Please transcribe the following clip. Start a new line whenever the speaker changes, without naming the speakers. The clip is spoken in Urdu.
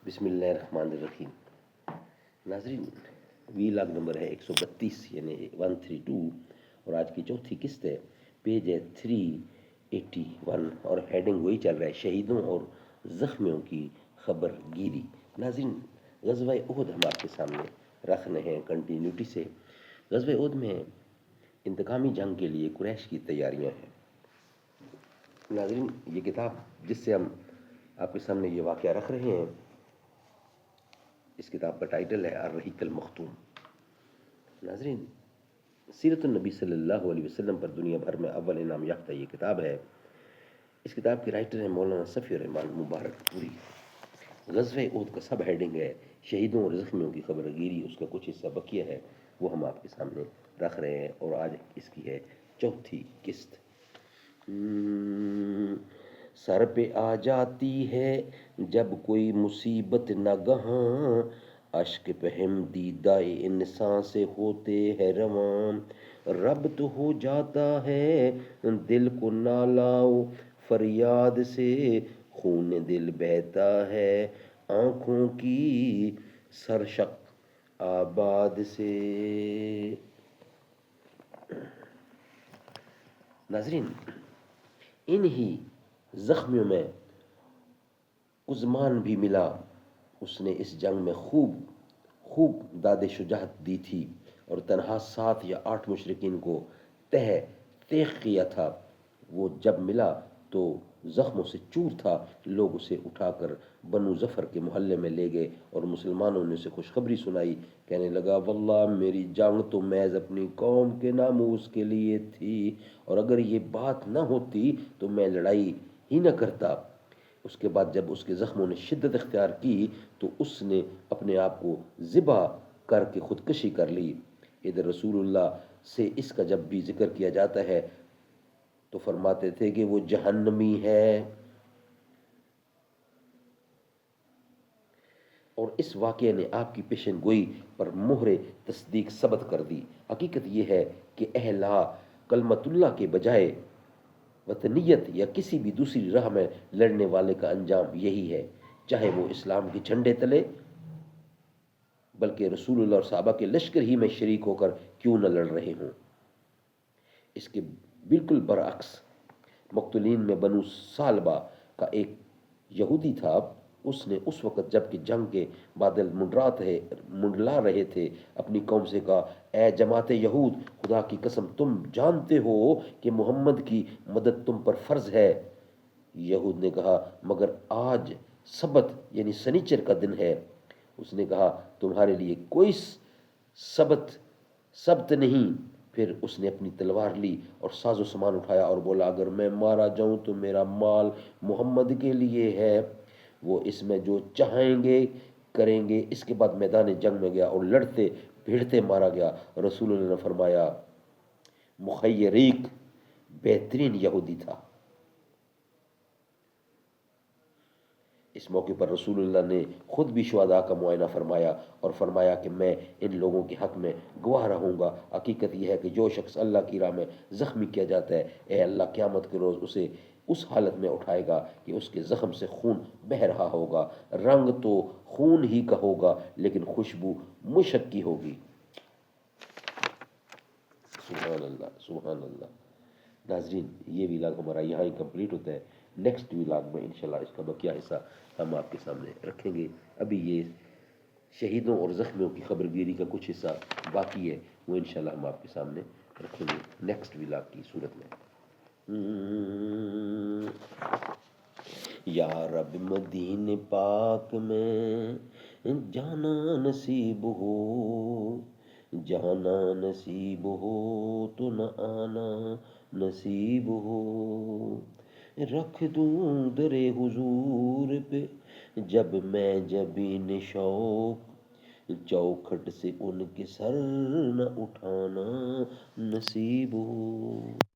بسم اللہ الرحمن الرحیم۔ ناظرین، وی لاگ نمبر ہے 132 یعنی 132 اور آج کی چوتھی قسط ہے، پیج ہے 381 اور ہیڈنگ وہی چل رہا ہے، شہیدوں اور زخمیوں کی خبر گیری۔ ناظرین، غزوہ احد ہم آپ کے سامنے رکھ رہے ہیں کنٹینیوٹی سے۔ غزوہ احد میں انتقامی جنگ کے لیے قریش کی تیاریاں ہیں۔ ناظرین، یہ کتاب جس سے ہم آپ کے سامنے یہ واقعہ رکھ رہے ہیں، اس کتاب کا ٹائٹل ہے الرحیق المختوم۔ ناظرین، سیرت النبی صلی اللہ علیہ وسلم پر دنیا بھر میں اول انعام یافتہ یہ کتاب ہے۔ اس کتاب کے رائٹر ہیں مولانا صفی الرحمان مبارک پوری۔ غزوہ احد کا سب ہیڈنگ ہے شہیدوں اور زخمیوں کی خبر گیری، اس کا کچھ حصہ بقیہ ہے وہ ہم آپ کے سامنے رکھ رہے ہیں اور آج اس کی ہے چوتھی قسط۔ سر پہ آ جاتی ہے جب کوئی مصیبت ناگہاں، اشک پہم دیدہ انسان سے ہوتے ہے رواں، رب تو ہو جاتا ہے دل کو نالاؤ فریاد سے، خون دل بہتا ہے آنکھوں کی سرشک آباد سے۔ ناظرین، انہی زخمیوں میں عثمان بھی ملا، اس نے اس جنگ میں خوب داد شجاعت دی تھی اور تنہا 7 یا 8 مشرکین کو تیغ کیا تھا۔ وہ جب ملا تو زخموں سے چور تھا، لوگ اسے اٹھا کر بنو ظفر کے محلے میں لے گئے اور مسلمانوں نے اسے خوشخبری سنائی۔ کہنے لگا، واللہ میری جنگ تو محض اپنی قوم کے ناموس کے لیے تھی، اور اگر یہ بات نہ ہوتی تو میں لڑائی ہی نہ کرتا۔ اس کے بعد جب اس کے زخموں نے شدت اختیار کی تو اس نے اپنے آپ کو ذبح کر کے خودکشی کر لی۔ ادھر رسول اللہ سے اس کا جب بھی ذکر کیا جاتا ہے تو فرماتے تھے کہ وہ جہنمی ہے، اور اس واقعے نے آپ کی پیشن گوئی پر مہر تصدیق ثبت کر دی۔ حقیقت یہ ہے کہ اہل کلمت اللہ کے بجائے وطنیت یا کسی بھی دوسری راہ میں لڑنے والے کا انجام یہی ہے، چاہے وہ اسلام کے جھنڈے تلے بلکہ رسول اللہ اور صحابہ کے لشکر ہی میں شریک ہو کر کیوں نہ لڑ رہے ہوں۔ اس کے بالکل برعکس مقتولین میں بنو سالبہ کا ایک یہودی تھا۔ اس نے اس وقت جب کہ جنگ کے بادل منڈلا رہے تھے اپنی قوم سے کہا، اے جماعت یہود، خدا کی قسم تم جانتے ہو کہ محمد کی مدد تم پر فرض ہے۔ یہود نے کہا، مگر آج سبت یعنی سنیچر کا دن ہے۔ اس نے کہا، تمہارے لیے کوئی سبت نہیں۔ پھر اس نے اپنی تلوار لی اور ساز و سامان اٹھایا اور بولا، اگر میں مارا جاؤں تو میرا مال محمد کے لیے ہے، وہ اس میں جو چاہیں گے کریں گے۔ اس کے بعد میدان جنگ میں گیا اور لڑتے بھیڑتے مارا گیا۔ رسول اللہ نے فرمایا، مخیریق بہترین یہودی تھا۔ اس موقع پر رسول اللہ نے خود بھی شہداء کا معائنہ فرمایا اور فرمایا کہ میں ان لوگوں کے حق میں گواہ رہوں گا۔ حقیقت یہ ہے کہ جو شخص اللہ کی راہ میں زخمی کیا جاتا ہے، اے اللہ قیامت کے روز اسے اس حالت میں اٹھائے گا کہ اس کے زخم سے خون بہہ رہا ہوگا، رنگ تو خون ہی کا ہوگا لیکن خوشبو مشک کی ہوگی۔ سبحان اللہ، سبحان اللہ۔ ناظرین، یہ ویلاگ ہمارا یہاں ہی کمپلیٹ ہوتا ہے۔ نیکسٹ ویلاگ میں انشاءاللہ اس کا بقیہ حصہ ہم آپ کے سامنے رکھیں گے۔ ابھی یہ شہیدوں اور زخمیوں کی خبر گیری کا کچھ حصہ باقی ہے، وہ انشاءاللہ ہم آپ کے سامنے رکھیں گے نیکسٹ ویلاگ کی صورت میں۔ یا رب مدینے پاک میں جانا نصیب ہو، جانا نصیب ہو تو نہ آنا نصیب ہو، رکھ دوں در حضور پہ جب میں جبین شوق، چوکھٹ سے ان کے سر نہ اٹھانا نصیب ہو۔